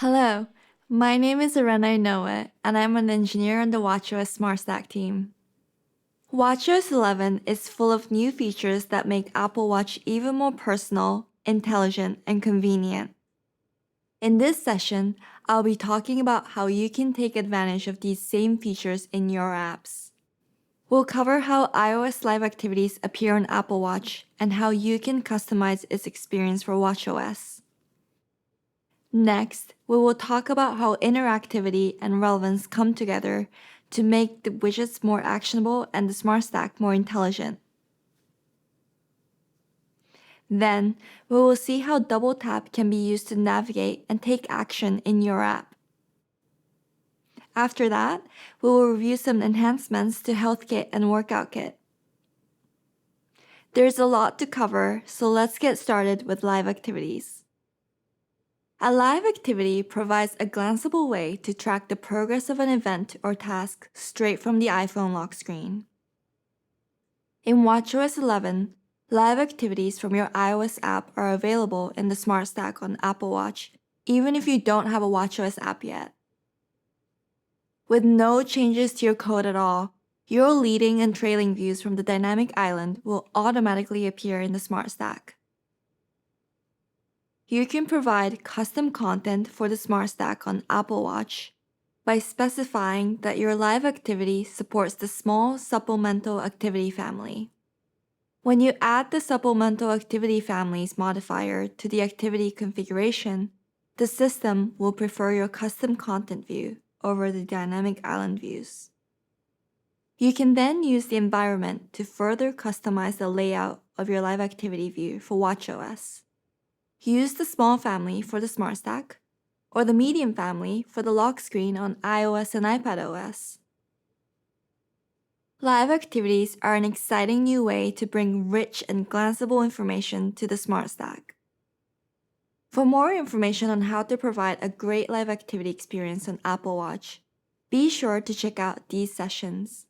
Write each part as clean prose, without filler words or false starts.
Hello, my name is Arena Inoue, and I'm an engineer on the watchOS Smart Stack team. watchOS 11 is full of new features that make Apple Watch even more personal, intelligent, and convenient. In this session, I'll be talking about how you can take advantage of these same features in your apps. We'll cover how iOS Live Activities appear on Apple Watch and how you can customize its experience for watchOS. Next, we will talk about how interactivity and relevance come together to make the widgets more actionable and the Smart Stack more intelligent. Then, we will see how Double Tap can be used to navigate and take action in your app. After that, we will review some enhancements to HealthKit and Workout Kit. There's a lot to cover, so let's get started with live activities. A live activity provides a glanceable way to track the progress of an event or task straight from the iPhone lock screen. In watchOS 11, live activities from your iOS app are available in the Smart Stack on Apple Watch, even if you don't have a watchOS app yet. With no changes to your code at all, your leading and trailing views from the dynamic island will automatically appear in the Smart Stack. You can provide custom content for the Smart Stack on Apple Watch by specifying that your live activity supports the small supplemental activity family. When you add the supplemental activity families modifier to the activity configuration, the system will prefer your custom content view over the dynamic island views. You can then use the environment to further customize the layout of your live activity view for watchOS. Use the small family for the Smart Stack, or the medium family for the lock screen on iOS and iPadOS. Live activities are an exciting new way to bring rich and glanceable information to the Smart Stack. For more information on how to provide a great live activity experience on Apple Watch, be sure to check out these sessions.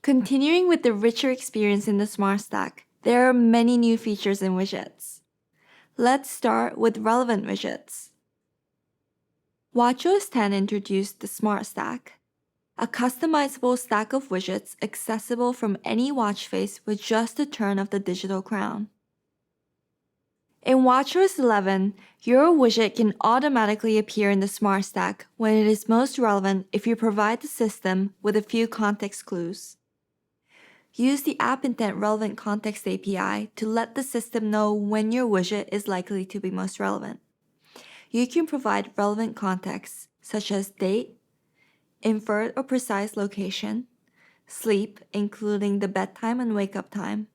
Continuing with the richer experience in the Smart Stack, there are many new features and widgets. Let's start with relevant widgets. watchOS 10 introduced the Smart Stack, a customizable stack of widgets accessible from any watch face with just a turn of the digital crown. In watchOS 11, your widget can automatically appear in the Smart Stack when it is most relevant if you provide the system with a few context clues. Use the App Intent Relevant Context API to let the system know when your widget is likely to be most relevant. You can provide relevant contexts such as date, inferred or precise location, sleep, including the bedtime and wake-up time,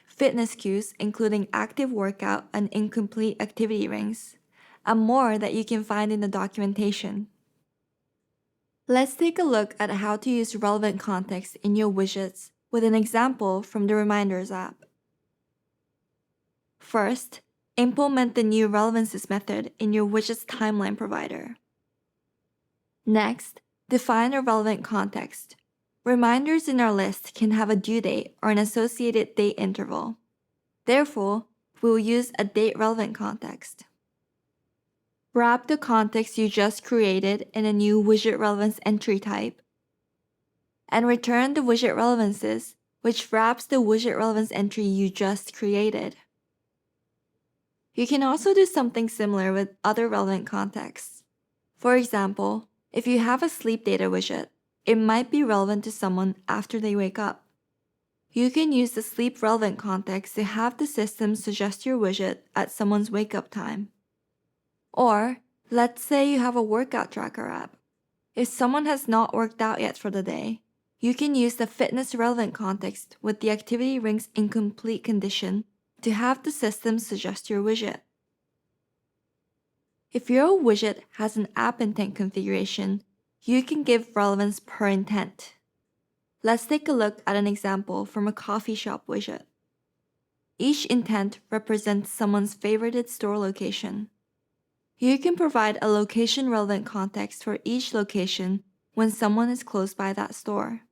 fitness cues, including active workout and incomplete activity rings, and more that you can find in the documentation. Let's take a look at how to use relevant context in your widgets with an example from the Reminders app. First, implement the new relevances method in your widget's timeline provider. Next, define a relevant context. Reminders in our list can have a due date or an associated date interval. Therefore, we will use a date-relevant context. Wrap the context you just created in a new widget relevance entry type, and return the widget relevances, which wraps the widget relevance entry you just created. You can also do something similar with other relevant contexts. For example, if you have a sleep data widget, it might be relevant to someone after they wake up. You can use the sleep relevant context to have the system suggest your widget at someone's wake-up time. Or, let's say you have a workout tracker app. If someone has not worked out yet for the day, you can use the fitness relevant context with the activity ring's incomplete condition to have the system suggest your widget. If your widget has an app intent configuration, you can give relevance per intent. Let's take a look at an example from a coffee shop widget. Each intent represents someone's favorited store location. You can provide a location-relevant context for each location when someone is close by that store.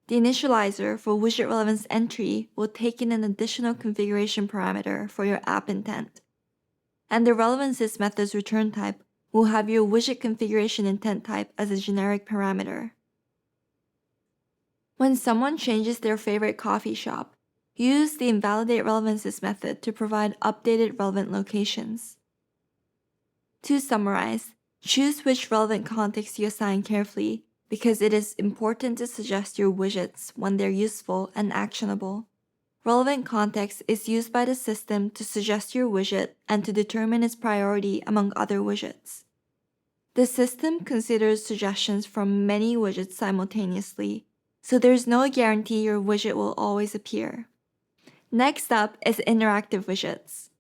The initializer for widget relevance entry will take in an additional configuration parameter for your app intent. and the relevances method's return type will have your widget configuration intent type as a generic parameter. When someone changes their favorite coffee shop, use the invalidate relevances method to provide updated relevant locations. To summarize, choose which relevant context you assign carefully because it is important to suggest your widgets when they're useful and actionable. Relevant context is used by the system to suggest your widget and to determine its priority among other widgets. The system considers suggestions from many widgets simultaneously, so there's no guarantee your widget will always appear. Next up is interactive widgets.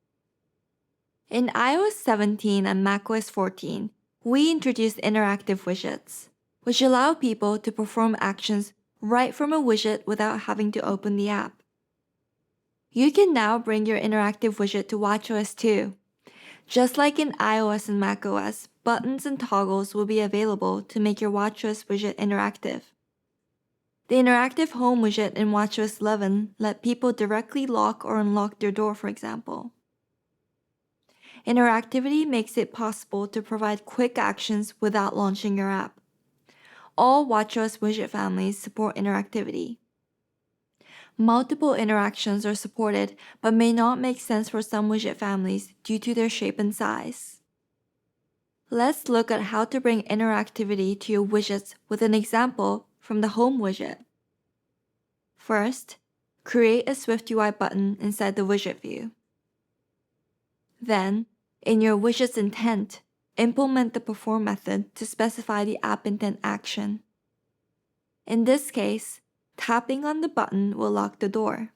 In iOS 17 and macOS 14, we introduced interactive widgets, which allow people to perform actions right from a widget without having to open the app. You can now bring your interactive widget to watchOS too. Just like in iOS and macOS, buttons and toggles will be available to make your watchOS widget interactive. The interactive home widget in watchOS 11 let people directly lock or unlock their door, for example. Interactivity makes it possible to provide quick actions without launching your app. All watchOS widget families support interactivity. Multiple interactions are supported but may not make sense for some widget families due to their shape and size. Let's look at how to bring interactivity to your widgets with an example from the Home widget. First, create a SwiftUI button inside the widget view. Then, in your widget's intent, implement the perform method to specify the app intent action. In this case, tapping on the button will lock the door.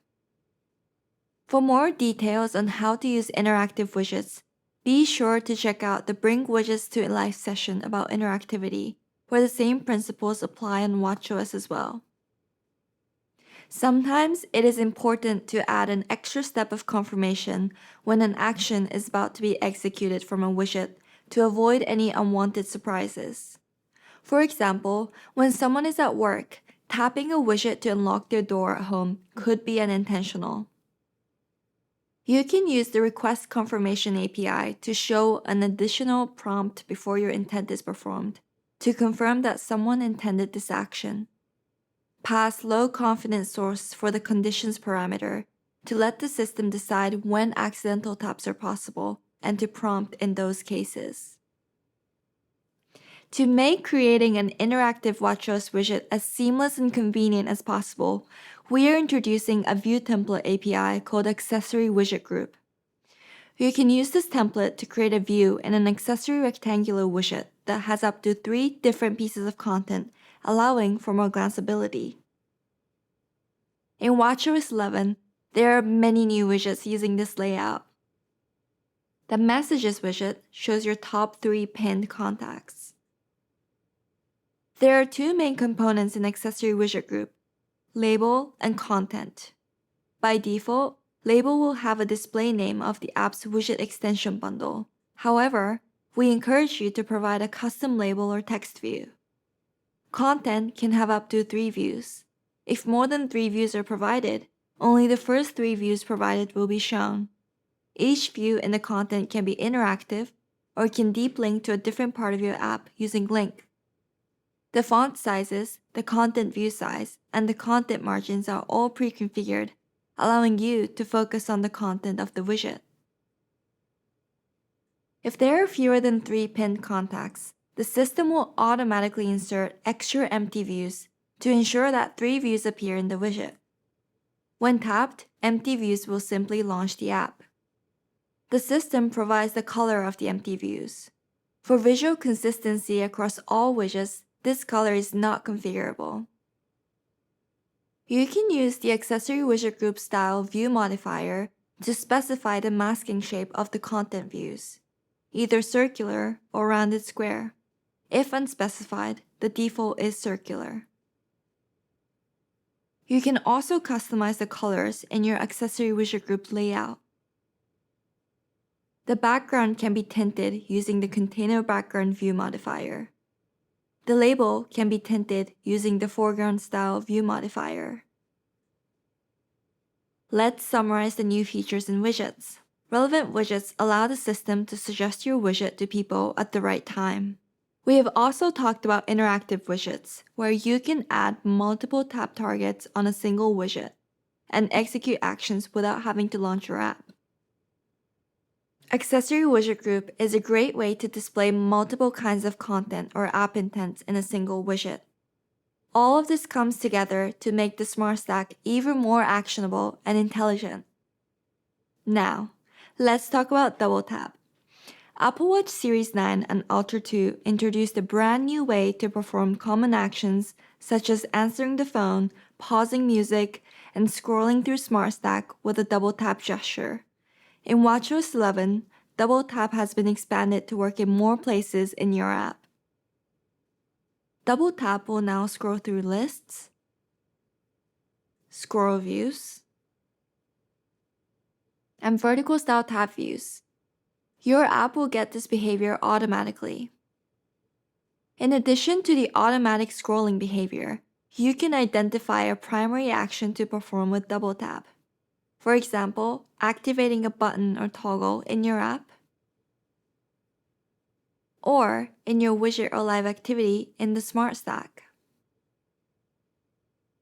For more details on how to use interactive widgets, be sure to check out the Bring Widgets to Life session about interactivity, where the same principles apply on watchOS as well. Sometimes it is important to add an extra step of confirmation when an action is about to be executed from a widget to avoid any unwanted surprises. For example, when someone is at work, tapping a widget to unlock their door at home could be unintentional. You can use the Request Confirmation API to show an additional prompt before your intent is performed to confirm that someone intended this action. Pass low confidence source for the conditions parameter to let the system decide when accidental taps are possible and to prompt in those cases. To make creating an interactive watchOS widget as seamless and convenient as possible, we are introducing a view template API called Accessory Widget Group. You can use this template to create a view in an accessory rectangular widget that has up to 3 different pieces of content, allowing for more glanceability. In watchOS 11, there are many new widgets using this layout. The Messages widget shows your top 3 pinned contacts. There are 2 main components in Accessory Widget Group, Label and Content. By default, Label will have a display name of the app's widget extension bundle. However, we encourage you to provide a custom label or text view. Content can have up to 3 views. If more than 3 views are provided, only the first 3 views provided will be shown. Each view in the content can be interactive or can deep link to a different part of your app using link. The font sizes, the content view size, and the content margins are all pre-configured, allowing you to focus on the content of the widget. If there are fewer than 3 pinned contacts, the system will automatically insert extra empty views to ensure that 3 views appear in the widget. When tapped, empty views will simply launch the app. The system provides the color of the empty views. For visual consistency across all widgets, this color is not configurable. You can use the Accessory Widget Group Style View modifier to specify the masking shape of the content views, either circular or rounded square. If unspecified, the default is circular. You can also customize the colors in your Accessory Widget Group layout. The background can be tinted using the Container Background View modifier. The label can be tinted using the Foreground Style View modifier. Let's summarize the new features in widgets. Relevant widgets allow the system to suggest your widget to people at the right time. We have also talked about interactive widgets, where you can add multiple tap targets on a single widget and execute actions without having to launch your app. Accessory widget group is a great way to display multiple kinds of content or app intents in a single widget. All of this comes together to make the Smart Stack even more actionable and intelligent. Now, let's talk about Double Tap. Apple Watch Series 9 and Ultra 2 introduced a brand new way to perform common actions such as answering the phone, pausing music, and scrolling through Smart Stack with a double tap gesture. In watchOS 11, double tap has been expanded to work in more places in your app. Double tap will now scroll through lists, scroll views, and vertical style tab views. Your app will get this behavior automatically. In addition to the automatic scrolling behavior, you can identify a primary action to perform with double tap. For example, activating a button or toggle in your app, or in your widget or live activity in the Smart Stack.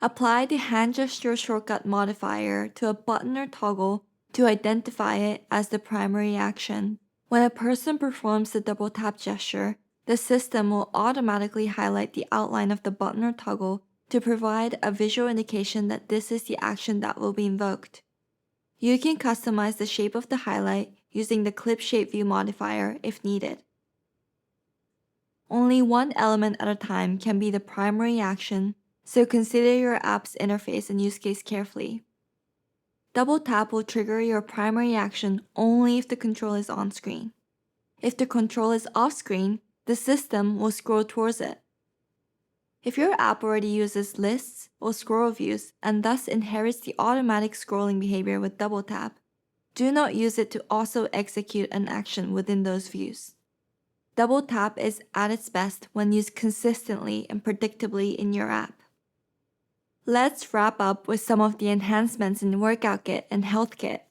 Apply the hand gesture shortcut modifier to a button or toggle to identify it as the primary action. When a person performs the double tap gesture, the system will automatically highlight the outline of the button or toggle to provide a visual indication that this is the action that will be invoked. You can customize the shape of the highlight using the Clip Shape View modifier if needed. Only one element at a time can be the primary action, so consider your app's interface and use case carefully. Double tap will trigger your primary action only if the control is on screen. If the control is off screen, the system will scroll towards it. If your app already uses lists or scroll views and thus inherits the automatic scrolling behavior with double tap, do not use it to also execute an action within those views. Double tap is at its best when used consistently and predictably in your app. Let's wrap up with some of the enhancements in Workout Kit and Health Kit.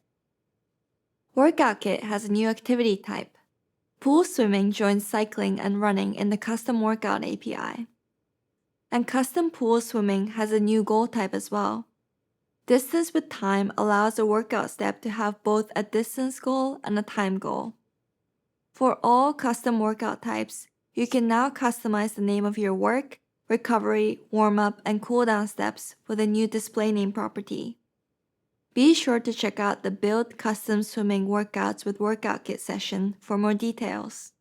Workout Kit has a new activity type. Pool swimming joins cycling and running in the Custom Workout API. And Custom Pool Swimming has a new goal type as well. Distance with time allows a workout step to have both a distance goal and a time goal. For all custom workout types, you can now customize the name of your work, recovery, warm-up, and cooldown steps with a new display name property. Be sure to check out the Build Custom Swimming Workouts with Workout Kit session for more details.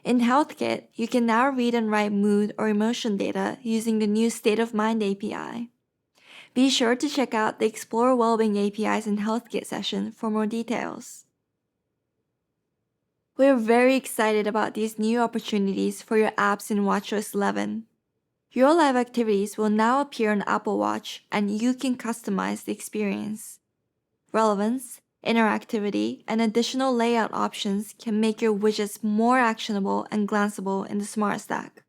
In Health Kit, you can now read and write mood or emotion data using the new State of Mind API. Be sure to check out the Explore Wellbeing APIs in Health Kit session for more details. We're very excited about these new opportunities for your apps in watchOS 11. Your live activities will now appear on Apple Watch and you can customize the experience. Relevance, interactivity, and additional layout options can make your widgets more actionable and glanceable in the Smart Stack.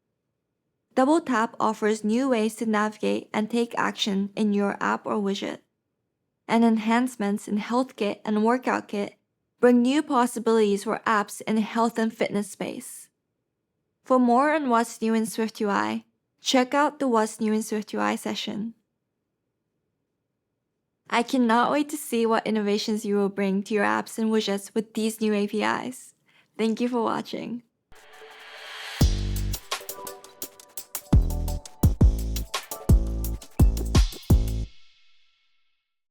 Double Tap offers new ways to navigate and take action in your app or widget. And enhancements in Health Kit and Workout Kit bring new possibilities for apps in the health and fitness space. For more on what's new in SwiftUI, check out the What's New in SwiftUI session. I cannot wait to see what innovations you will bring to your apps and widgets with these new APIs. Thank you for watching.